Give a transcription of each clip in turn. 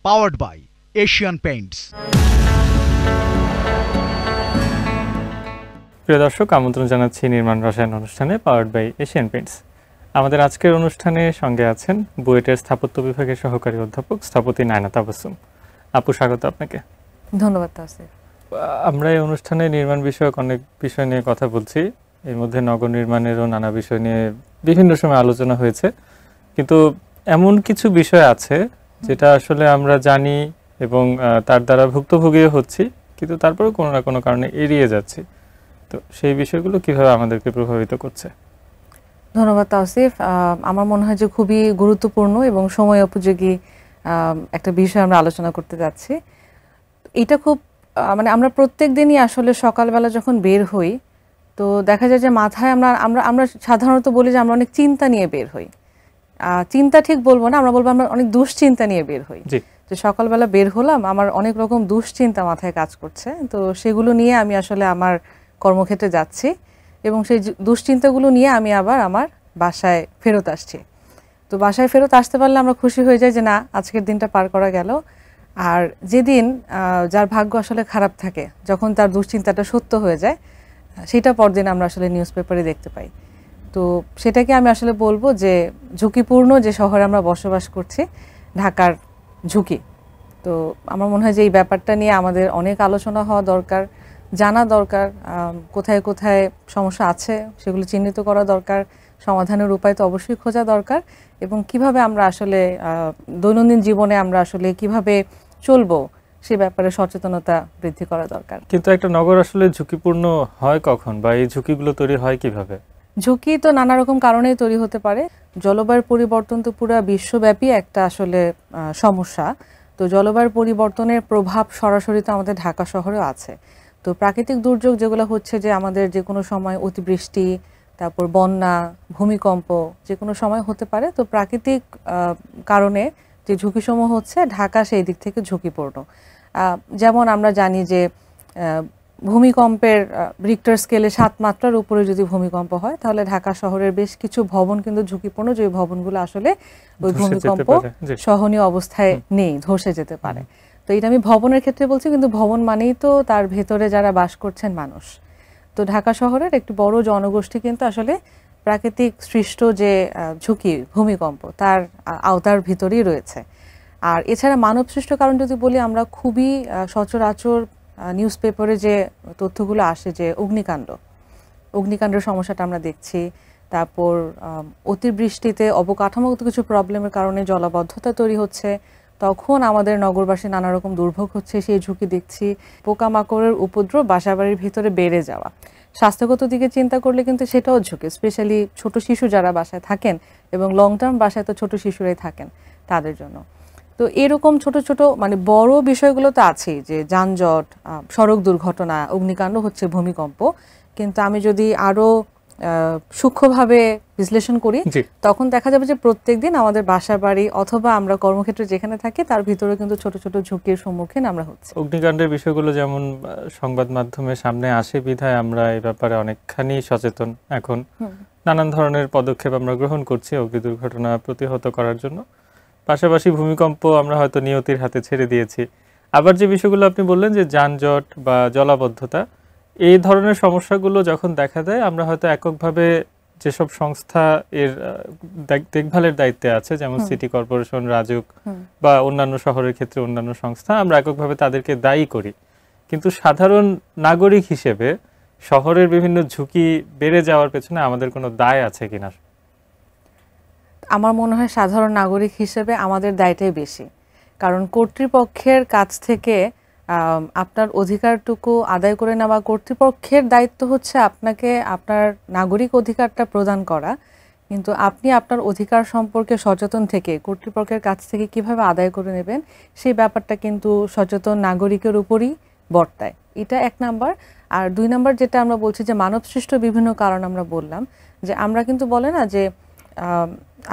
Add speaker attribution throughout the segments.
Speaker 1: Powered by Asian Paints.
Speaker 2: প্রিয় দর্শক, আমন্ত্রণ জানাচ্ছি নির্মাণ রসায়ন অনুষ্ঠানে পাওয়ার্ড বাই এশিয়ান পেইন্টস। আমাদের আজকের অনুষ্ঠানে সঙ্গে আছেন বুয়েটের স্থাপত্য বিভাগের সহকারী অধ্যাপক স্থপতি নায়না তাবাসসুম। আপু, স্বাগত আপনাকে।
Speaker 3: ধন্যবাদ তাসির।
Speaker 2: আমরা এই অনুষ্ঠানে নির্মাণ বিষয়ক অনেক বিষয় নিয়ে কথা বলছি। এর মধ্যে নগর নির্মাণেরও নানা বিষয় নিয়ে বিভিন্ন সময় আলোচনা হয়েছে, কিন্তু এমন কিছু বিষয় আছে যেটা আসলে আমরা জানি এবং তার দ্বারা ভুক্তভোগীও হচ্ছি, কিন্তু তারপরেও কোনো না কোনো কারণে এড়িয়ে যাচ্ছি। তো সেই বিষয়গুলো কিভাবে আমাদেরকে প্রভাবিত করছে?
Speaker 3: ধন্যবাদ তাওসিফ। আমার মনে হয় যে খুবই গুরুত্বপূর্ণ এবং সময় উপযোগী একটা বিষয় আমরা আলোচনা করতে যাচ্ছি। এটা খুব মানে আমরা প্রত্যেক দিনই আসলে সকালবেলা যখন বের হই, তো দেখা যায় যে মাথায় আমরা আমরা আমরা সাধারণত বলি যে আমরা অনেক চিন্তা নিয়ে বের হই। চিন্তা ঠিক বলবো না, আমরা বলবো আমরা অনেক দুশ্চিন্তা নিয়ে বের হই। যে সকালবেলা বের হলাম, আমার অনেক রকম দুশ্চিন্তা মাথায় কাজ করছে, তো সেগুলো নিয়ে আমি আসলে আমার কর্মক্ষেত্রে যাচ্ছি এবং সেই দুশ্চিন্তাগুলো নিয়ে আমি আবার আমার বাসায় ফেরত আসছি। তো বাসায় ফেরত আসতে পারলে আমরা খুশি হয়ে যাই যে না, আজকের দিনটা পার করা গেল। আর যেদিন যার ভাগ্য আসলে খারাপ থাকে, যখন তার দুশ্চিন্তাটা সত্য হয়ে যায়, সেটা পরদিন আমরা আসলে নিউজ পেপারে দেখতে পাই। তো সেটাকে আমি আসলে বলবো যে ঝুঁকিপূর্ণ যে শহরে আমরা বসবাস করছি, ঢাকার ঝুঁকি। তো আমার মনে হয় যে এই ব্যাপারটা নিয়ে আমাদের অনেক আলোচনা হওয়া দরকার, জানা দরকার কোথায় কোথায় সমস্যা আছে সেগুলো চিহ্নিত করা দরকার, সমাধানের উপায় তো অবশ্যই খোঁজা দরকার, এবং কিভাবে আমরা আসলে দৈনন্দিন জীবনে আমরা আসলে কিভাবে চলবো সে ব্যাপারে সচেতনতা বৃদ্ধি করা দরকার।
Speaker 2: কিন্তু একটা নগর আসলে ঝুঁকিপূর্ণ হয় কখন, বা এই ঝুঁকিগুলো তৈরি হয় কিভাবে?
Speaker 3: ঝুঁকি তো নানা রকম কারণেই তৈরি হতে পারে। জলবায়ুর পরিবর্তন তো পুরো বিশ্বব্যাপী একটা আসলে সমস্যা। তো জলবায়ুর পরিবর্তনের প্রভাব সরাসরি তো আমাদের ঢাকা শহরেও আছে। তো প্রাকৃতিক দুর্যোগ যেগুলো হচ্ছে, যে আমাদের যে কোনো সময় অতিবৃষ্টি, তারপর বন্যা, ভূমিকম্প যে কোনো সময় হতে পারে। তো প্রাকৃতিক কারণে যে ঝুঁকিসমূহ হচ্ছে, ঢাকা সেই দিক থেকে ঝুঁকিপূর্ণ। যেমন আমরা জানি যে ভূমিকম্পের রিক্টার স্কেলে 7 মাত্রার উপরে যদি ভূমিকম্প হয়, তাহলে ঢাকা শহরের বেশ কিছু ভবন কিন্তু ঝুঁকিপূর্ণ, যে ভবনগুলো আসলে ওই ভূমিকম্প সহনীয় অবস্থায় নেই, ধসে যেতে পারে। তো এটা আমি ভবনের ক্ষেত্রে বলছি, কিন্তু ভবন মানেই তো তার ভেতরে যারা বাস করছেন মানুষ। তো ঢাকা শহরের একটি বড় জনগোষ্ঠী কিন্তু আসলে প্রাকৃতিক সৃষ্ট যে ঝুঁকি ভূমিকম্প, তার আওতার ভিতরেই রয়েছে। আর এছাড়া মানব সৃষ্ট কারণ যদি বলি, আমরা খুবই সচরাচর নিউজ পেপারে যে তথ্যগুলো আসে, যে অগ্নিকাণ্ডের সমস্যাটা আমরা দেখছি। তারপর অতিবৃষ্টিতে অবকাঠামোগত কিছু প্রবলেমের কারণে জলাবদ্ধতা তৈরি হচ্ছে, তখন আমাদের নগরবাসী নানা রকম দুর্ভোগ হচ্ছে, সেই ঝুঁকি দেখছি। পোকামাকড়ের উপদ্রব বাসাবাড়ির ভিতরে বেড়ে যাওয়া, স্বাস্থ্যগত দিকে চিন্তা করলে কিন্তু সেটাও ঝুঁকি, স্পেশালি ছোট শিশু যারা বাসায় থাকেন, এবং লং টার্ম বাসায় তো ছোট শিশুরাই থাকেন, তাদের জন্য। তো এরকম ছোট ছোট মানে বড় বিষয়গুলো তো আছেই, যে যানজট, সড়ক দুর্ঘটনা, অগ্নিকাণ্ড হচ্ছে, ভূমিকম্প। কিন্তু আমি যদি আরো সূক্ষ্মভাবে বিশ্লেষণ করি, তখন দেখা যাবে যে প্রত্যেকদিন আমাদের বাসা বাড়ি অথবা আমরা কর্মক্ষেত্রে যেখানে থাকি, তার ভিতরে কিন্তু ছোট ছোট ঝুঁকির সম্মুখীন আমরা হচ্ছি।
Speaker 2: অগ্নিকাণ্ডের বিষয়গুলো যেমন সংবাদ মাধ্যমে সামনে আসে বিধায় আমরা এই ব্যাপারে অনেকখানি সচেতন। এখন নানান ধরনের পদক্ষেপ আমরা গ্রহণ করছি অগ্নি দুর্ঘটনা প্রতিহত করার জন্য। পাশাপাশি ভূমিকম্প আমরা হয়তো নিয়তির হাতে ছেড়ে দিয়েছি। আবার যে বিষয়গুলো আপনি বললেন, যে যানজট বা জলাবদ্ধতা, এই ধরনের সমস্যাগুলো যখন দেখা দেয়, আমরা হয়তো এককভাবে যেসব সংস্থা এর দেখভালের দায়িত্বে আছে, যেমন সিটি কর্পোরেশন, রাজুক বা অন্যান্য শহরের ক্ষেত্রে অন্যান্য সংস্থা, আমরা এককভাবে তাদেরকে দায়ী করি। কিন্তু সাধারণ নাগরিক হিসেবে শহরের বিভিন্ন ঝুঁকি বেড়ে যাওয়ার পেছনে আমাদের কোনো দায় আছে কিনা?
Speaker 3: আমার মনে হয় সাধারণ নাগরিক হিসেবে আমাদের দায়টাই বেশি, কারণ কর্তৃপক্ষের কাছ থেকে আপনার অধিকারটুকু আদায় করে নেওয়া, কর্তৃপক্ষের দায়িত্ব হচ্ছে আপনাকে আপনার নাগরিক অধিকারটা প্রদান করা, কিন্তু আপনি আপনার অধিকার সম্পর্কে সচেতন থেকে কর্তৃপক্ষের কাছ থেকে কিভাবে আদায় করে নেবেন, সেই ব্যাপারটা কিন্তু সচেতন নাগরিকের উপরই বর্তায়। এটা 1 নাম্বার। আর 2 নাম্বার যেটা আমরা বলছি, যে মানবসৃষ্ট বিভিন্ন কারণ আমরা বললাম, যে আমরা কিন্তু বলে না যে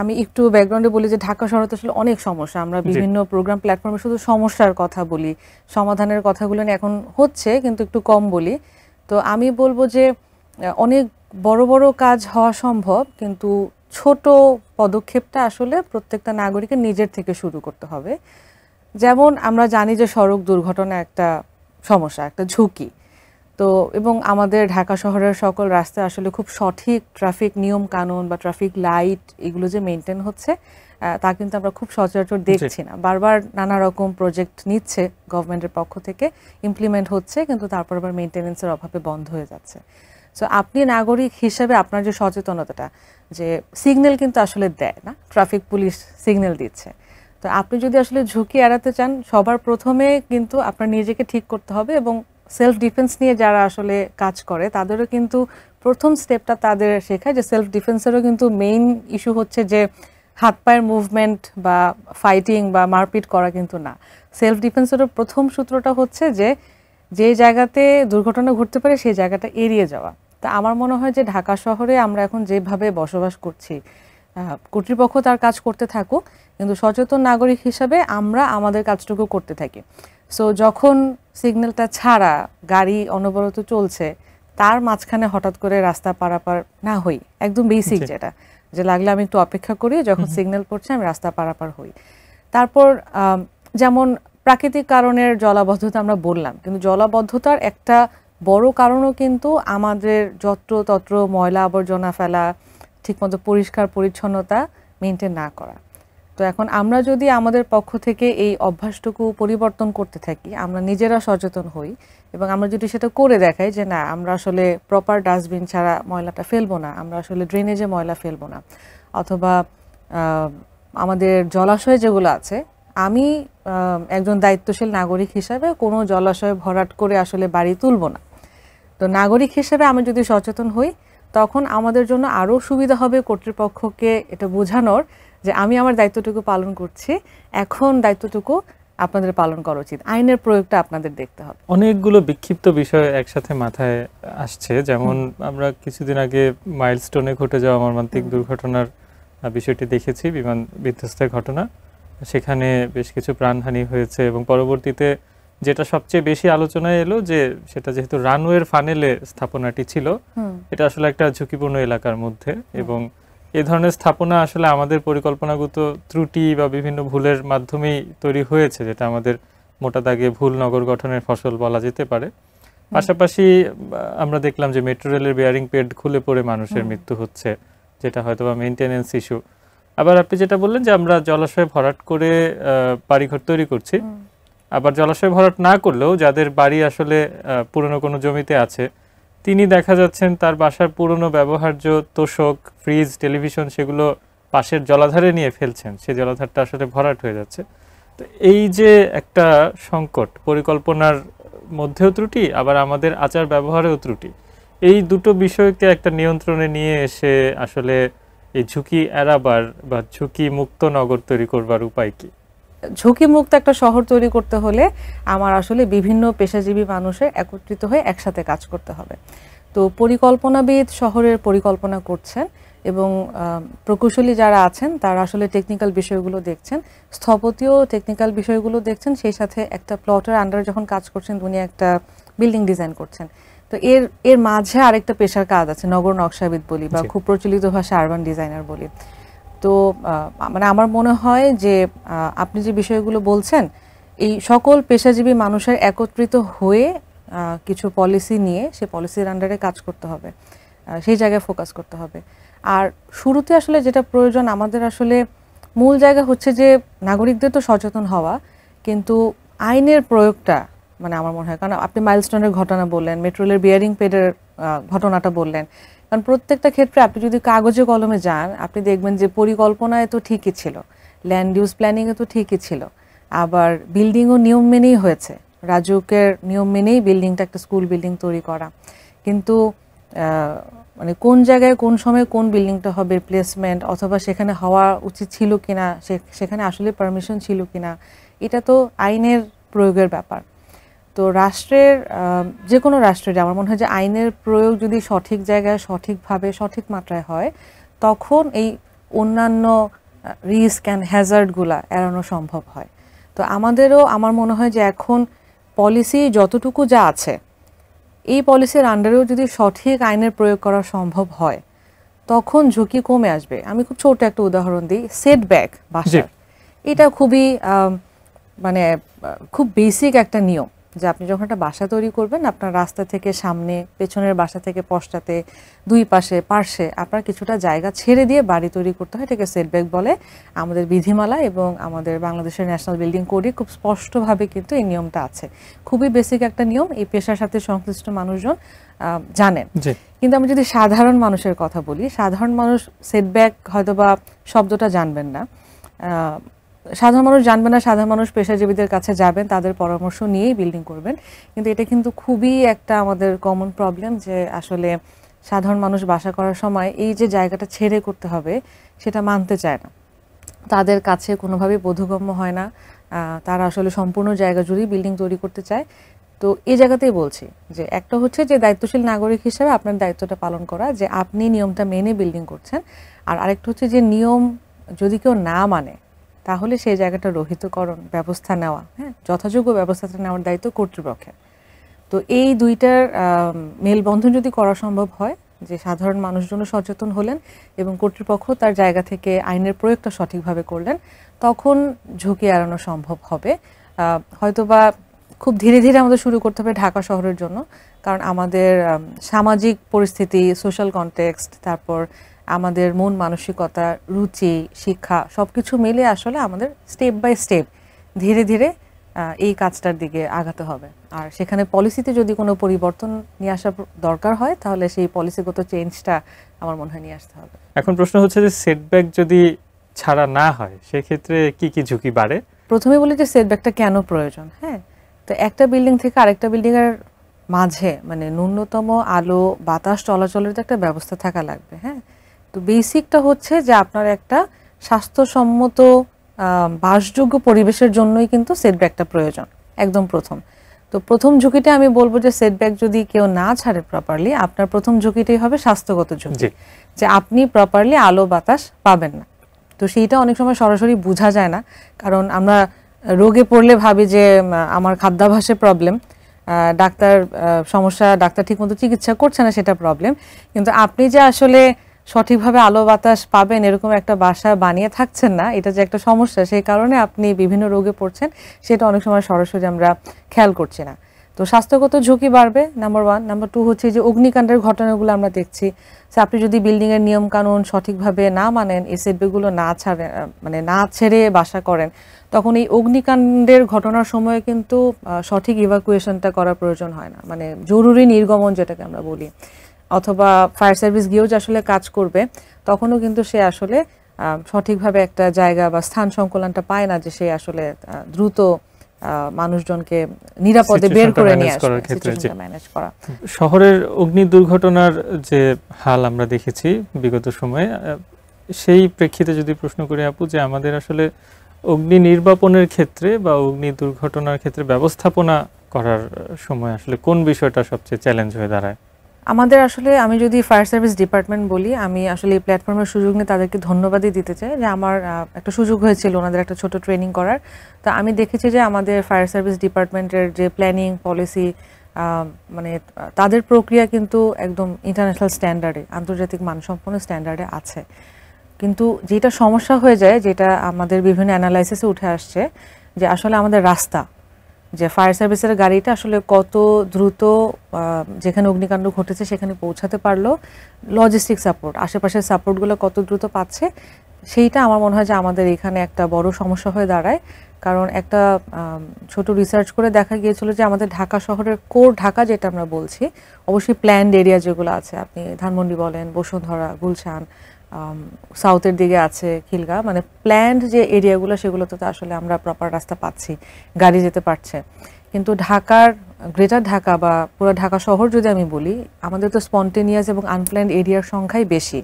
Speaker 3: আমি একটু ব্যাকগ্রাউন্ডে বলি, যে ঢাকা শহরে তো আসলে অনেক সমস্যা, আমরা বিভিন্ন প্রোগ্রাম প্ল্যাটফর্মে শুধু সমস্যার কথা বলি, সমাধানের কথাগুলো নিয়ে এখন হচ্ছে কিন্তু একটু কম বলি। তো আমি বলবো যে অনেক বড় বড় কাজ হওয়া সম্ভব, কিন্তু ছোট পদক্ষেপটা আসলে প্রত্যেকটা নাগরিকের নিজের থেকে শুরু করতে হবে। যেমন আমরা জানি যে সড়ক দুর্ঘটনা একটা সমস্যা, একটা ঝুঁকি। তো এবং আমাদের ঢাকা শহরের সকল রাস্তায় আসলে খুব সঠিক ট্রাফিক নিয়ম কানুন বা ট্রাফিক লাইট এগুলো যে মেনটেন হচ্ছে তা কিন্তু আমরা খুব সচরাচর দেখছি না। বারবার নানা রকম প্রজেক্ট নিচ্ছে গভর্নমেন্টের পক্ষ থেকে, ইমপ্লিমেন্ট হচ্ছে, কিন্তু তারপর আবার মেনটেনেন্সের অভাবে বন্ধ হয়ে যাচ্ছে। সো আপনি নাগরিক হিসেবে আপনার যে সচেতনতাটা, যে সিগন্যাল কিন্তু আসলে দেয় না, ট্রাফিক পুলিশ সিগন্যাল দিচ্ছে। তো আপনি যদি আসলে ঝুঁকি এড়াতে চান, সবার প্রথমে কিন্তু আপনার নিজেকে ঠিক করতে হবে, এবং সেলফ ডিফেন্স নিয়ে যারা আসলে কাজ করে তাদেরও কিন্তু প্রথম স্টেপটা তাদের শেখায় যে সেলফ ডিফেন্সেরও কিন্তু মেইন ইস্যু হচ্ছে যে হাত পায়ের মুভমেন্ট বা ফাইটিং বা মারপিট করা কিন্তু না। সেলফ ডিফেন্সেরও প্রথম সূত্রটা হচ্ছে যে যে জায়গাতে দুর্ঘটনা ঘটতে পারে সেই জায়গাটা এড়িয়ে যাওয়া। তা আমার মনে হয় যে ঢাকা শহরে আমরা এখন যেভাবে বসবাস করছি, কর্তৃপক্ষ তার কাজ করতে থাকুক, কিন্তু সচেতন নাগরিক হিসাবে আমরা আমাদের কাজটুকু করতে থাকি। সো যখন সিগন্যালটা ছাড়া গাড়ি অনবরত চলছে, তার মাঝখানে হঠাৎ করে রাস্তা পারাপার না হই, একদম বেসিক যেটা, যে লাগলে আমি একটু অপেক্ষা করি, যখন সিগন্যাল পড়ছে আমি রাস্তা পারাপার হই। তারপর যেমন প্রাকৃতিক কারণের জলাবদ্ধতা আমরা বললাম, কিন্তু জলাবদ্ধতার একটা বড় কারণও কিন্তু আমাদের যত্রতত্র ময়লা আবর্জনা ফেলা, ঠিকমতো পরিষ্কার পরিচ্ছন্নতা মেনটেন না করা। তো এখন আমরা যদি আমাদের পক্ষ থেকে এই অভ্যাসটুকু পরিবর্তন করতে থাকি, আমরা নিজেরা সচেতন হই, এবং আমরা যদি সেটা করে দেখাই যে না, আমরা আসলে প্রপার ডাস্টবিন ছাড়া ময়লাটা ফেলবো না, আমরা আসলে ড্রেনেজে ময়লা ফেলবো না, অথবা আমাদের জলাশয় যেগুলো আছে, আমি একজন দায়িত্বশীল নাগরিক হিসাবে কোনো জলাশয় ভরাট করে আসলে বাড়ি তুলবো না। তো নাগরিক হিসেবে আমি যদি সচেতন হই, তখন আমাদের জন্য আরও সুবিধা হবে কর্তৃপক্ষকে এটা বোঝানোর যে আমি আমার দায়িত্বটুকু পালন করছি, এখন দায়িত্বটুকু আপনাদের পালন করা উচিত, আইনের প্রয়োগটা আপনাদের দেখতে হবে।
Speaker 2: অনেকগুলো বিক্ষিপ্ত বিষয় একসাথে মাথায় আসছে, যেমন আমরা কিছুদিন আগে মাইলস্টোনে ঘটে যাওয়া মর্মান্তিক দুর্ঘটনার বিষয়টি দেখেছি, বিমান বিধ্বস্তের ঘটনা। সেখানে বেশ কিছু প্রাণহানি হয়েছে, এবং পরবর্তীতে যেটা সবচেয়ে বেশি আলোচনায় এলো যে সেটা যেহেতু রানওয়ের ফানেলে স্থাপনাটি ছিল, এটা আসলে একটা ঝুঁকিপূর্ণ এলাকার মধ্যে, এবং এই ধরনের স্থাপনা আসলে আমাদের পরিকল্পনাগত ত্রুটি বা বিভিন্ন ভুলের মাধ্যমেই তৈরি হয়েছে, যেটা আমাদের মোটা দাগে ভুল নগর গঠনের ফসল বলা যেতে পারে। পাশাপাশি আমরা দেখলাম যে মেট্রো রেলের বেয়ারিং পেড খুলে পড়ে মানুষের মৃত্যু হচ্ছে, যেটা হয়তো বা মেইনটেনেন্স ইস্যু। আবার আপনি যেটা বললেন যে আমরা জলাশয় ভরাট করে বাড়িঘর তৈরি করছি, আবার জলাশয় ভরাট না করলেও যাদের বাড়ি আসলে পুরনো কোনো জমিতে আছে, তিনি দেখা যাচ্ছেন তার বাসার পুরনো ব্যবহার্য তোষক, ফ্রিজ, টেলিভিশন সেগুলো পাশের জলাধারে নিয়ে ফেলছেন, সেই জলাধারটা আসলে ভরাট হয়ে যাচ্ছে। তো এই যে একটা সংকট, পরিকল্পনার মধ্যেও ত্রুটি, আবার আমাদের আচার ব্যবহারেও ত্রুটি, এই দুটো বিষয়কে একটা নিয়ন্ত্রণে নিয়ে এসে আসলে এই ঝুঁকি এড়াবার বা ঝুঁকি মুক্ত নগর তৈরি করবার উপায় কি?
Speaker 3: ঝুঁকি মুক্ত একটা শহর তৈরি করতে হলে আমার আসলে বিভিন্ন পেশাজীবী মানুষের একত্রিত হয়ে একসাথে কাজ করতে হবে। তো পরিকল্পনাবিদ শহরের পরিকল্পনা করছেন, এবং প্রকৌশলী যারা আছেন তারা আসলে টেকনিক্যাল বিষয়গুলো দেখছেন, স্থপতিও টেকনিক্যাল বিষয়গুলো দেখছেন, সেই সাথে একটা প্লটের আন্ডারে যখন কাজ করছেন উনি একটা বিল্ডিং ডিজাইন করছেন। তো এর মাঝে আরেকটা পেশার কাজ আছে, নগর নকশাবিদ বলি বা খুব প্রচলিত ভাষা আরবান ডিজাইনার বলি। তো মানে আমার মনে হয় যে আপনি যে বিষয়গুলো বলছেন, এই সকল পেশাজীবী মানুষের একত্রিত হয়ে কিছু পলিসি নিয়ে সে পলিসির আন্ডারে কাজ করতে হবে, সেই জায়গায় ফোকাস করতে হবে। আর শুরুতে আসলে যেটা প্রয়োজন আমাদের, আসলে মূল জায়গা হচ্ছে যে নাগরিকদের তো সচেতন হওয়া, কিন্তু আইনের প্রয়োগটা মানে আমার মনে হয়, কারণ আপনি মাইলস্টোনের ঘটনা বললেন, মেট্রো রেলের বিয়ারিং পেডের ঘটনাটা বললেন, কারণ প্রত্যেকটা ক্ষেত্রে আপনি যদি কাগজে কলমে যান, আপনি দেখবেন যে পরিকল্পনায় তো ঠিকই ছিল, ল্যান্ড ইউজ প্ল্যানিংয়ে তো ঠিকই ছিল, আবার বিল্ডিংও নিয়ম মেনেই হয়েছে, রাজুকের নিয়ম মেনেই বিল্ডিংটা একটা স্কুল বিল্ডিং তৈরি করা, কিন্তু মানে কোন জায়গায় কোন সময় কোন বিল্ডিংটা হবে, প্লেসমেন্ট অথবা সেখানে হওয়া উচিত ছিল কিনা, সেখানে আসলে পারমিশন ছিল কিনা, এটা তো আইনের প্রয়োগের ব্যাপার। তো রাষ্ট্রের যে কোনো রাষ্ট্রের আমার মনে হয় যে আইনের প্রয়োগ যদি সঠিক জায়গায় সঠিকভাবে সঠিক মাত্রায় হয়, তখন এই অন্যান্য রিস্ক অ্যান্ড হ্যাজার্ডগুলা এড়ানো সম্ভব হয়। তো আমাদেরও আমার মনে হয় যে এখন পলিসি যতটুকু যা আছে, এই পলিসির আন্ডারেও যদি সঠিক আইনের প্রয়োগ করা সম্ভব হয়, তখন ঝুঁকি কমে আসবে। আমি খুব ছোট একটা উদাহরণ দিই, সেটব্যাক বাসার, এটা খুবই মানে খুব বেসিক একটা নিয়ম যে আপনি যখন একটা বাসা তৈরি করবেন আপনার রাস্তা থেকে সামনে, পেছনের বাসা থেকে পশ্চাতে, দুই পাশে পার্শ্বে আপনার কিছুটা জায়গা ছেড়ে দিয়ে বাড়ি তৈরি করতে হয়। এটাকে সেটব্যাক বলে আমাদের বিধিমালা এবং আমাদের বাংলাদেশের ন্যাশনাল বিল্ডিং কোডে খুব স্পষ্টভাবে কিন্তু এই নিয়মটা আছে। খুবই বেসিক একটা নিয়ম, এই পেশার সাথে সংশ্লিষ্ট মানুষজন জানেন। কিন্তু আমি যদি সাধারণ মানুষের কথা বলি, সাধারণ মানুষ সেটব্যাক হয়তোবা শব্দটা জানবেন না, সাধারণ মানুষ জানবেন না, সাধারণ মানুষ পেশাজীবীদের কাছে যাবেন, তাদের পরামর্শ নিয়েই বিল্ডিং করবেন। কিন্তু এটা কিন্তু খুবই একটা আমাদের কমন প্রবলেম যে আসলে সাধারণ মানুষ বাসা করার সময় এই যে জায়গাটা ছেড়ে করতে হবে সেটা মানতে চায় না, তাদের কাছে কোনোভাবেই বোধগম্য হয় না। তারা আসলে সম্পূর্ণ জায়গা জুড়েই বিল্ডিং তৈরি করতে চায়। তো এই জায়গাতেই বলছি যে একটা হচ্ছে যে দায়িত্বশীল নাগরিক হিসেবে আপনার দায়িত্বটা পালন করা, যে আপনি নিয়মটা মেনে বিল্ডিং করছেন। আর আরেকটা হচ্ছে যে নিয়ম যদি কেউ না মানে তাহলে সেই জায়গাটা রহিতকরণ ব্যবস্থা নেওয়া, হ্যাঁ, যথাযোগ্য ব্যবস্থাটা নেওয়ার দায়িত্ব কর্তৃপক্ষের। তো এই দুইটার মেলবন্ধন যদি করা সম্ভব হয়, যে সাধারণ মানুষজন সচেতন হলেন এবং কর্তৃপক্ষ তার জায়গা থেকে আইনের প্রয়োগটা সঠিকভাবে করলেন, তখন ঝুঁকি এড়ানো সম্ভব হবে। হয়তোবা খুব ধীরে ধীরে আমাদের শুরু করতে হবে ঢাকা শহরের জন্য, কারণ আমাদের সামাজিক পরিস্থিতি, সোশ্যাল কনটেক্সট, তারপর আমাদের মন মানসিকতা, রুচি, শিক্ষা সবকিছু মিলে আসলে আমাদের স্টেপ বাই স্টেপ ধীরে ধীরে এই কাজটার দিকে আগাতে হবে। আর সেখানে পলিসিতে যদি কোনো পরিবর্তন নিয়ে আসার দরকার হয় তাহলে সেই পলিসিগত চেঞ্জটা আমার মনে হয় নিয়ে আসতে হবে।
Speaker 2: এখন প্রশ্ন হচ্ছে যে সেটব্যাক যদি ছাড়া না হয় সেক্ষেত্রে কি কি ঝুঁকি বাড়ে?
Speaker 3: প্রথমে বলি যে সেটব্যাকটা কেন প্রয়োজন। হ্যাঁ, তো একটা বিল্ডিং থেকে আরেকটা বিল্ডিং এর মাঝে মানে ন্যূনতম আলো বাতাস চলাচলের তো একটা ব্যবস্থা থাকা লাগবে। হ্যাঁ, তো বেসিকটা হচ্ছে যে আপনার একটা স্বাস্থ্যসম্মত বাসযোগ্য পরিবেশের জন্যই কিন্তু সেটব্যাকটা প্রয়োজন, একদম প্রথম। তো প্রথম ঝুঁকিটা আমি বলবো যে সেটব্যাক যদি কেউ না ছাড়ে প্রপারলি, আপনার প্রথম ঝুঁকিটাই হবে স্বাস্থ্যগত ঝুঁকি, যে আপনি প্রপারলি আলো বাতাস পাবেন না। তো সেইটা অনেক সময় সরাসরি বোঝা যায় না, কারণ আমরা রোগে পড়লে ভাবি যে আমার খাদ্যাভ্যাসে প্রবলেম, ডাক্তার সমস্যা, ডাক্তার ঠিকমতো চিকিৎসা করছে না, সেটা প্রবলেম। কিন্তু আপনি যে আসলে সঠিকভাবে আলো বাতাস পাবেন এরকম একটা বাসা বানিয়ে থাকছেন না, এটা যে একটা সমস্যা, সেই কারণে আপনি বিভিন্ন রোগে পড়ছেন, সেটা অনেক সময় সরাসরি আমরা খেয়াল করছি না। তো স্বাস্থ্যগত ঝুঁকি বাড়বে, নাম্বার ওয়ান। নাম্বার টু হচ্ছে যে অগ্নিকাণ্ডের ঘটনাগুলো আমরা দেখছি, যে আপনি যদি বিল্ডিংয়ের নিয়ম কানুন সঠিকভাবে না মানেন, এই সেটব্যাকগুলো না ছাড়েন, মানে না ছেড়ে বাসা করেন, তখন এই অগ্নিকাণ্ডের ঘটনার সময় কিন্তু সঠিক ইভাকুয়েশনটা করার প্রয়োজন হয় না, মানে জরুরি নির্গমন যেটাকে আমরা বলি, অথবা ফায়ার সার্ভিস গিয়েও যে আসলে কাজ করবে তখনও কিন্তু সে আসলে সঠিকভাবে একটা জায়গা বা স্থান সংকুলনটা পায় না, যে সে আসলে দ্রুত মানুষজনকে নিরাপদে বের করে নিয়ে আসবে, সিচুয়েশনটা ম্যানেজ করা।
Speaker 2: শহরের অগ্নি দুর্ঘটনার যে হাল আমরা দেখেছি বিগত সময়ে, সেই প্রেক্ষিতে যদি প্রশ্ন করি আপু, যে আমাদের আসলে অগ্নি নির্বাপনের ক্ষেত্রে বা অগ্নি দুর্ঘটনার ক্ষেত্রে ব্যবস্থাপনা করার সময় আসলে কোন বিষয়টা সবচেয়ে চ্যালেঞ্জ হয়ে দাঁড়ায়?
Speaker 3: আমাদের আসলে, আমি যদি ফায়ার সার্ভিস ডিপার্টমেন্ট বলি, আমি আসলে এই প্ল্যাটফর্মের সুযোগ নিয়ে তাদেরকে ধন্যবাদই দিতে চাই, যে আমার একটা সুযোগ হয়েছিল ওনাদের একটা ছোট ট্রেনিং করার। তো আমি দেখেছি যে আমাদের ফায়ার সার্ভিস ডিপার্টমেন্টের যে প্ল্যানিং পলিসি, মানে তাদের প্রক্রিয়া কিন্তু একদম ইন্টারন্যাশনাল স্ট্যান্ডার্ডে, আন্তর্জাতিক মানসম্পন্ন স্ট্যান্ডার্ডে আছে। কিন্তু যেটা সমস্যা হয়ে যায়, যেটা আমাদের বিভিন্ন অ্যানালাইসিসে উঠে আসছে, যে আসলে আমাদের রাস্তা, যে ফায়ার সার্ভিসের গাড়িটা আসলে কত দ্রুত যেখানে অগ্নিকাণ্ড ঘটেছে সেখানে পৌঁছাতে পারলো, লজিস্টিক সাপোর্ট, আশেপাশের সাপোর্টগুলো কত দ্রুত পাচ্ছে, সেইটা আমার মনে হয় যে আমাদের এখানে একটা বড় সমস্যা হয়ে দাঁড়ায়। কারণ একটা ছোট রিসার্চ করে দেখা গিয়েছিল যে আমাদের ঢাকা শহরের কোর ঢাকা যেটা আমরা বলছি, অবশ্যই প্ল্যান্ড এরিয়া যেগুলো আছে, আপনি ধানমন্ডি বলেন, বসুন্ধরা, গুলশান, সাউথের দিকে আছে খিলগা, মানে প্ল্যান্ড যে এরিয়াগুলো সেগুলোতে তো আসলে আমরা প্রপার রাস্তা পাচ্ছি, গাড়ি যেতে পারছে। কিন্তু ঢাকার, গ্রেটার ঢাকা বা পুরো ঢাকা শহর যদি আমি বলি, আমাদের তো স্পন্টেনিয়াস এবং আনপ্ল্যান্ড এরিয়ার সংখ্যাই বেশি,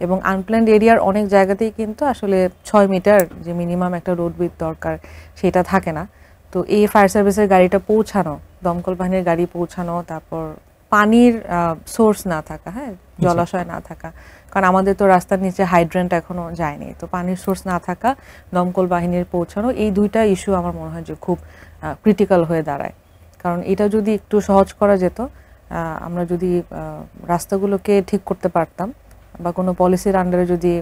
Speaker 3: এবং আনপ্ল্যান্ড এরিয়ার অনেক জায়গাতেই কিন্তু আসলে 6 মিটার যে মিনিমাম একটা রোড উইথ দরকার সেটা থাকে না। তো এই ফায়ার সার্ভিসের গাড়িটা পৌঁছানো, দমকল বাহিনীর গাড়ি পৌঁছানো, তারপর পানির সোর্স না থাকা, হ্যাঁ, জলাশয় না থাকা, কারণ আমাদের তো রাস্তার নিচে হাইড্রেন্ট এখনো যায়নি, তো পানির সোর্স না থাকা, দমকল বাহিনীর পৌঁছানো, এই দুইটা ইস্যু আমার মনে হয় যে খুব ক্রিটিক্যাল হয়ে দাঁড়ায়। কারণ এটা যদি একটু সহজ করা যেত, আমরা যদি রাস্তাগুলোকে ঠিক করতে পারতাম বা কোনো পলিসির আন্ডারে যদি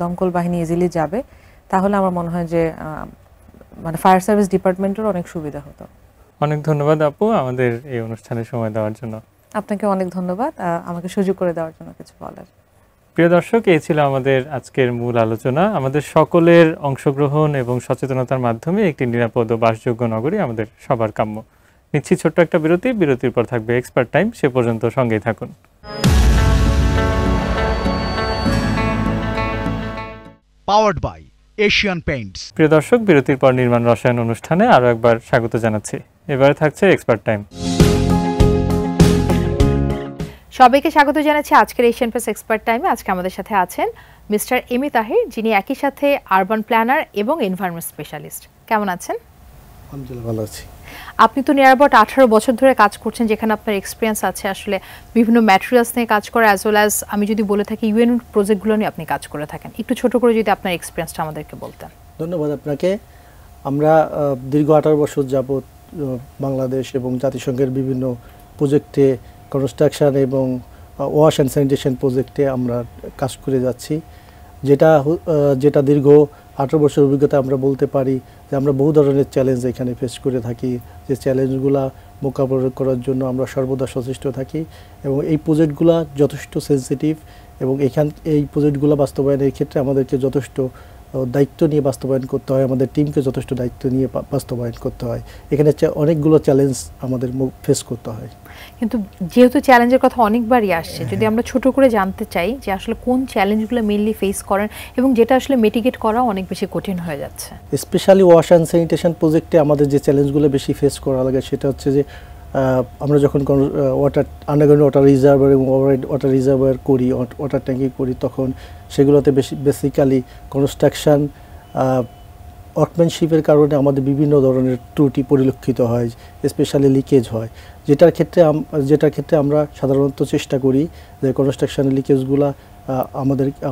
Speaker 3: দমকল বাহিনী ইজিলি যাবে, তাহলে আমার মনে হয় যে মানে ফায়ার সার্ভিস ডিপার্টমেন্টের অনেক সুবিধা হতো।
Speaker 2: অনেক ধন্যবাদ আপু আমাদের এই অনুষ্ঠানে সময় দেওয়ার জন্য।
Speaker 3: আপনাকে অনেক ধন্যবাদ আমাকে সুযোগ করে দেওয়ার জন্য কিছু বলার।
Speaker 2: প্রিয় দর্শক, এই ছিল আমাদের আজকের মূল আলোচনা। আমাদের সকলের অংশগ্রহণ এবং সচেতনতার মাধ্যমে একটি নিরাপদ ও বাসযোগ্য নগরী আমাদের সবার কাম্য। নিচ্ছি ছোট্ট একটা বিরতি, বিরতির পর থাকবে এক্সপার্ট টাইম, সে পর্যন্ত সঙ্গেই থাকুন।
Speaker 1: Powered by Asian Paints.
Speaker 2: প্রিয় দর্শক, বিরতির পর নির্মাণ রসায়ন অনুষ্ঠানে আরও একবার স্বাগত জানাচ্ছি। এবারে থাকছে এক্সপার্ট টাইম।
Speaker 4: সবাইকে স্বাগত জানাচ্ছি আজকের এশিয়ান প্রেস এক্সপার্ট টাইমে। আজকে আমাদের সাথে আছেন মিস্টার এমি তাহির, যিনি একই সাথে আরবান প্ল্যানার এবং এনভায়রনমেন্ট স্পেশালিস্ট। কেমন আছেন?
Speaker 5: আলহামদুলিল্লাহ ভালো আছি।
Speaker 4: আপনি তো নিয়ার অ্যাবাউট 18 বছর ধরে কাজ করছেন, যেখানে আপনার এক্সপিরিয়েন্স আছে আসলে বিভিন্ন ম্যাটেরিয়ালস নিয়ে কাজ করা, অ্যাজ ওয়েল অ্যাজ আমি যদি বলে থাকি ইউএন প্রজেক্টগুলো নিয়ে আপনি কাজ করে থাকেন। একটু ছোট করে যদি আপনার এক্সপিরিয়েন্সটা আমাদেরকে বলতেন।
Speaker 5: ধন্যবাদ আপনাকে। আমরা দীর্ঘ 18 বছর যাবৎ বাংলাদেশ এবং জাতিসংঘের বিভিন্ন প্রজেক্টে, কনস্ট্রাকশন এবং ওয়াশ অ্যান্ড স্যানিটেশন প্রজেক্টে আমরা কাজ করে যাচ্ছি। যেটা দীর্ঘ 18 বছর অভিজ্ঞতা আমরা বলতে পারি যে আমরা বহু ধরনের চ্যালেঞ্জ এখানে ফেস করে থাকি, যে চ্যালেঞ্জগুলো মোকাবিলা করার জন্য আমরা সর্বদা সচেষ্ট থাকি এবং এই প্রজেক্টগুলো যথেষ্ট সেন্সিটিভ এবং এই প্রজেক্টগুলো বাস্তবায়নের ক্ষেত্রে আমাদেরকে যথেষ্ট দায়িত্ব নিয়ে বাস্তবায়ন করতে হয়, আমাদের টিমকে যথেষ্ট দায়িত্ব নিয়ে বাস্তবায়ন করতে হয়। এখানে অনেকগুলো চ্যালেঞ্জ আমাদের ফেস করতে হয়।
Speaker 4: কিন্তু যেহেতু চ্যালেঞ্জের কথা অনেকবারই আসছে, যদি আমরা ছোট করে জানতে চাই যে আসলে কোন চ্যালেঞ্জগুলো মেইনলি ফেস করেন এবং যেটা আসলে মিটিগেট করা অনেক বেশি কঠিন হয়ে যাচ্ছে।
Speaker 5: স্পেশালি ওয়াশ অ্যান্ড স্যানিটেশন প্রজেক্টে আমাদের যে চ্যালেঞ্জগুলো বেশি ফেস করা লাগে সেটা হচ্ছে যে আমরা যখন আন্ডারগ্রাউন্ড ওয়াটার রিজার্ভার এবং ওয়াটার রিজার্ভার করি, ওয়াটার ট্যাঙ্কি করি, তখন সেগুলোতে বেসিক্যালি কনস্ট্রাকশন ওয়ার্কম্যানশিপের কারণে আমাদের বিভিন্ন ধরনের ত্রুটি পরিলক্ষিত হয়, স্পেশালি লিকেজ হয়, যেটার ক্ষেত্রে আমরা সাধারণত চেষ্টা করি যে কনস্ট্রাকশনের লিকেজগুলো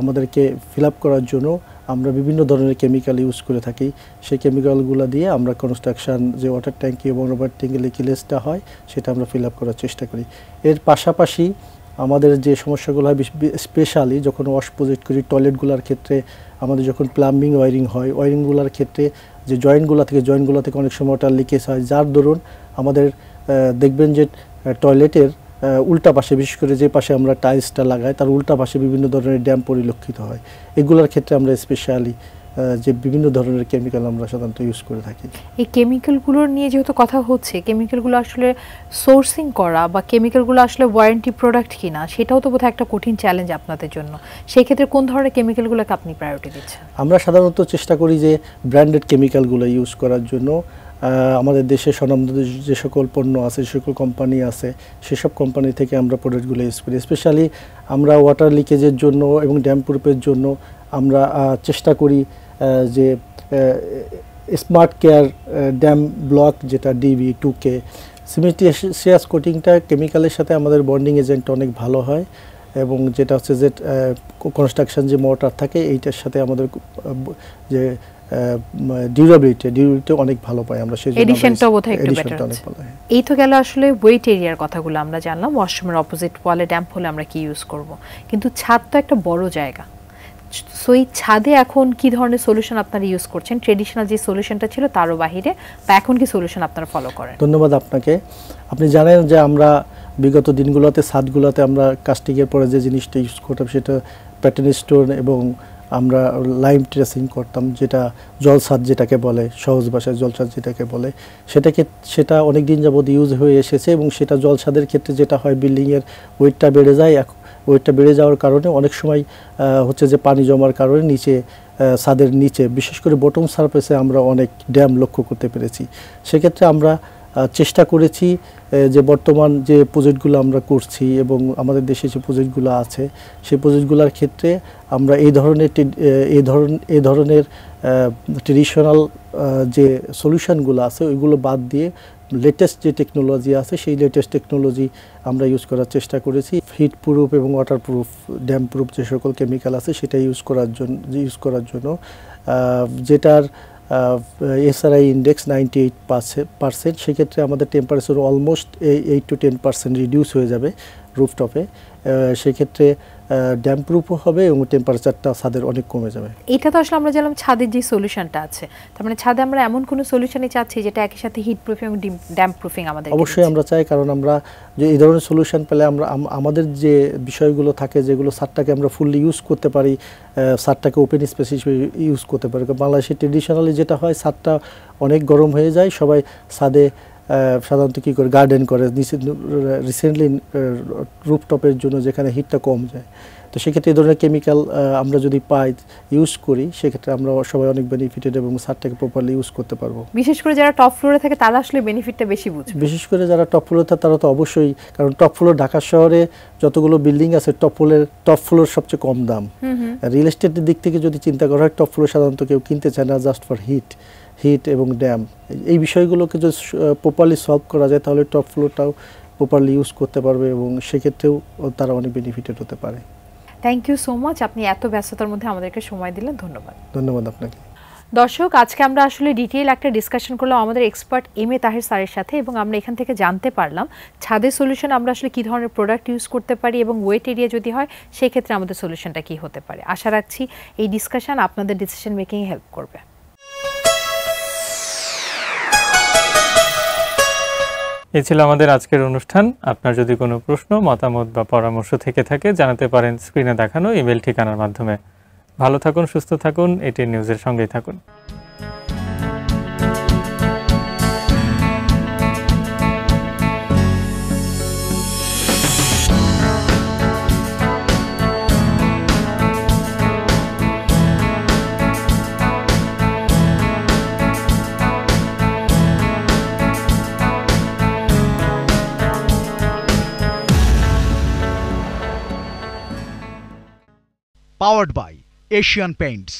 Speaker 5: আমাদেরকে ফিল আপ করার জন্য আমরা বিভিন্ন ধরনের কেমিক্যাল ইউজ করে থাকি। সেই কেমিক্যালগুলো দিয়ে আমরা কনস্ট্রাকশন যে ওয়াটার ট্যাঙ্কি এবং রবার ট্যাঙ্কি লিকেজটা হয় সেটা আমরা ফিল আপ করার চেষ্টা করি। এর পাশাপাশি আমাদের যে সমস্যাগুলো হয়, স্পেশালি যখন ওয়াশ প্রজেক্ট করি, টয়লেটগুলোর ক্ষেত্রে আমাদের যখন প্লাম্বিং ওয়ারিং হয়, ওয়ারিংগুলোর ক্ষেত্রে যে জয়েন্টগুলো থেকে অনেক সময় ওয়াটার লিকেজ হয়, যার দরুন আমাদের দেখবেন যে টয়লেটের উল্টা পাশে, বিশেষ করে যে পাশে আমরা টাইলসটা লাগাই তার উল্টা পাশে বিভিন্ন ধরনের ড্যাম পরিলক্ষিত হয়। এগুলোর ক্ষেত্রে আমরা স্পেশালি যে বিভিন্ন ধরনের কেমিক্যাল আমরা সাধারণত ইউজ করে থাকি।
Speaker 4: এই কেমিক্যালগুলোর নিয়ে যেহেতু কথা হচ্ছে, কেমিক্যালগুলো আসলে সোর্সিং করা বা কেমিক্যালগুলো আসলে ওয়ারেন্টি প্রোডাক্ট কিনা, সেটাও তো বোধহয় একটা কঠিন চ্যালেঞ্জ আপনাদের জন্য। সেই ক্ষেত্রে কোন ধরনের কেমিক্যালগুলোকে আপনি প্রায়োরিটি দিচ্ছেন?
Speaker 5: আমরা সাধারণত চেষ্টা করি যে ব্র্যান্ডেড কেমিক্যালগুলো ইউজ করার জন্য। আমাদের দেশে স্বনামধন্য যে সকল পণ্য আছে, যে সকল কোম্পানি আছে, সেসব কোম্পানি থেকে আমরা প্রোডাক্টগুলো ইউজ করি। স্পেশালি আমরা ওয়াটার লিকেজের জন্য এবং ড্যাম প্রুফের জন্য আমরা চেষ্টা করি যে স্মার্ট কেয়ার ড্যাম ব্লক, যেটা ডিবি 2K সিমেন্টিয়াস কোটিংটা কেমিক্যালের সাথে আমাদের বন্ডিং এজেন্ট অনেক ভালো হয় এবং যেটা হচ্ছে যে কনস্ট্রাকশন যে মোটর থাকে এইটার সাথে আমাদের যে ডিউরেবিলিটি অনেক ভালো পাই আমরা, সেই জন্য
Speaker 4: এডিশনটাও বোধহয় একটু বেটার আছে। এই তো গেল আসলে ওয়েট এরিয়ার কথাগুলো আমরা জানলাম, ওয়াশরুমের অপোজিট ওয়ালে ড্যাম্প হলে আমরা কি ইউজ করব, কিন্তু ছাদ তো একটা বড় জায়গা। সো এই ছাদে এখন কি ধরনের সলিউশন আপনারা ইউজ করছেন? ট্রেডিশনাল যে সলিউশনটা ছিল তারও বাহিরে, বা এখন কি সলিউশন আপনারা ফলো করেন?
Speaker 5: ধন্যবাদ আপনাকে। আপনি জানেন যে আমরা বিগত দিনগুলোতে ছাদগুলোতে আমরা কাস্টিংয়ের পরে যে জিনিসটা ইউজ করতাম সেটা প্যাটার্ন স্টোন এবং আমরা লাইম ট্রেসিং করতাম, যেটা জলছাদ যেটাকে বলে, সহজ ভাষায় জলছাদ যেটাকে বলে, সেটা অনেক দিন যাবৎ ইউজ হয়ে এসেছে এবং সেটা জলছাদের ক্ষেত্রে যেটা হয়, বিল্ডিংয়ের ওয়েটটা বেড়ে যায়। ওয়েটটা বেড়ে যাওয়ার কারণে অনেক সময় হচ্ছে যে পানি জমার কারণে নিচে, ছাদের নিচে, বিশেষ করে বটম সারফেসে আমরা অনেক ড্যাম লক্ষ্য করতে পেরেছি। সেক্ষেত্রে আমরা চেষ্টা করেছি যে বর্তমান যে প্রজেক্টগুলো আমরা করছি এবং আমাদের দেশে যে প্রজেক্টগুলো আছে সেই প্রজেক্টগুলোর ক্ষেত্রে আমরা এই ধরনের ট্রেডিশনাল যে সলিউশনগুলো আছে ওইগুলো বাদ দিয়ে লেটেস্ট যে টেকনোলজি আছে সেই লেটেস্ট টেকনোলজি আমরা ইউজ করার চেষ্টা করেছি। হিট প্রুফ এবং ওয়াটার প্রুফ, ড্যাম প্রুফ যে সকল কেমিক্যাল আছে সেটা ইউজ করার জন্য যেটার এসআরআই ইন্ডেক্স 98%। সেক্ষেত্রে আমাদের টেম্পারেচার অলমোস্ট 8 to 10% রিডিউস হয়ে যাবে রুফটপে। সেক্ষেত্রে ড্যাম্প প্রুফও হবে এবং টেম্পারেচারটা ছাদের অনেক কমে যাবে।
Speaker 4: এটা তো আসলে আমরা জানলাম ছাদের যে সলিউশনটা আছে, তার মানে ছাদে আমরা এমন কোনো সলিউশনই চাচ্ছি যেটা একই সাথে হিট প্রুফিং এবং ড্যাম্প প্রুফিং আমাদের
Speaker 5: অবশ্যই আমরা চাই, কারণ আমরা যে এই ধরনের সলিউশন পেলে আমরা আমাদের যে বিষয়গুলো থাকে যেগুলো ছাদটাকে আমরা ফুললি ইউজ করতে পারি, ছাদটাকে ওপেন স্পেস হিসেবে ইউজ করতে পারি। বাংলাদেশে ট্রেডিশনালি যেটা হয় ছাদটা অনেক গরম হয়ে যায়, সবাই ছাদে সাধারণত কী করে গার্ডেন করে, রিসেন্টলি রুফটপের জন্য যেখানে হিটটা কম যায়। তো সেক্ষেত্রে এই ধরনের কেমিক্যাল আমরা যদি পাই ইউজ করি সেক্ষেত্রে আমরা সবাই অনেক বেনিফিটেড এবং ছাদটাকে প্রপারলি ইউজ করতে পারবো।
Speaker 4: বিশেষ করে যারা টপ ফ্লোরে থাকে তারা আসলে বেনিফিটটা বেশি বুঝবে।
Speaker 5: বিশেষ করে যারা টপ ফ্লোরে থাকে তারা তো অবশ্যই, কারণ টপ ফ্লোর ঢাকা শহরে যতগুলো বিল্ডিং আছে টপ ফ্লোর সবচেয়ে কম দাম। রিয়েল এস্টেটের দিক থেকে যদি চিন্তা করা হয় টপ ফ্লোর সাধারণত কেউ কিনতে চায় না জাস্ট ফর হিট এবং ড্যাম। এই বিষয়গুলোকে যদি প্রপারলি সলভ করা যায় তাহলে টপ ফ্লোরটাও প্রপারলি ইউজ করতে পারবে এবং সেক্ষেত্রেও তারা অনেক বেনিফিটেড হতে পারে।
Speaker 4: থ্যাংক ইউ সো মাচ, আপনি এত ব্যস্ততার মধ্যে আমাদেরকে সময় দিলেন, ধন্যবাদ।
Speaker 5: ধন্যবাদ আপনাকে।
Speaker 4: দর্শক, আজকে আমরা আসলে ডিটেইল একটা ডিসকাশন করলাম আমাদের এক্সপার্ট এম.এ. তাহের স্যারের সাথে, এবং আমরা এখান থেকে জানতে পারলাম ছাদের সলিউশন আমরা আসলে কী ধরনের প্রোডাক্ট ইউজ করতে পারি এবং ওয়েট এরিয়া যদি হয় সেই ক্ষেত্রে আমাদের সলিউশনটা কী হতে পারে। আশা রাখছি এই ডিসকাশন আপনাদের ডিসিশন মেকিংয়ে হেল্প করবে।
Speaker 2: এই ছিল আমাদের আজকের অনুষ্ঠান। আপনার যদি কোনো প্রশ্ন, মতামত বা পরামর্শ থেকে থাকে জানাতে পারেন স্ক্রিনে দেখানো ইমেল ঠিকানার মাধ্যমে। ভালো থাকুন, সুস্থ থাকুন, এটিএন নিউজের সঙ্গেই থাকুন।
Speaker 1: Powered by Asian Paints.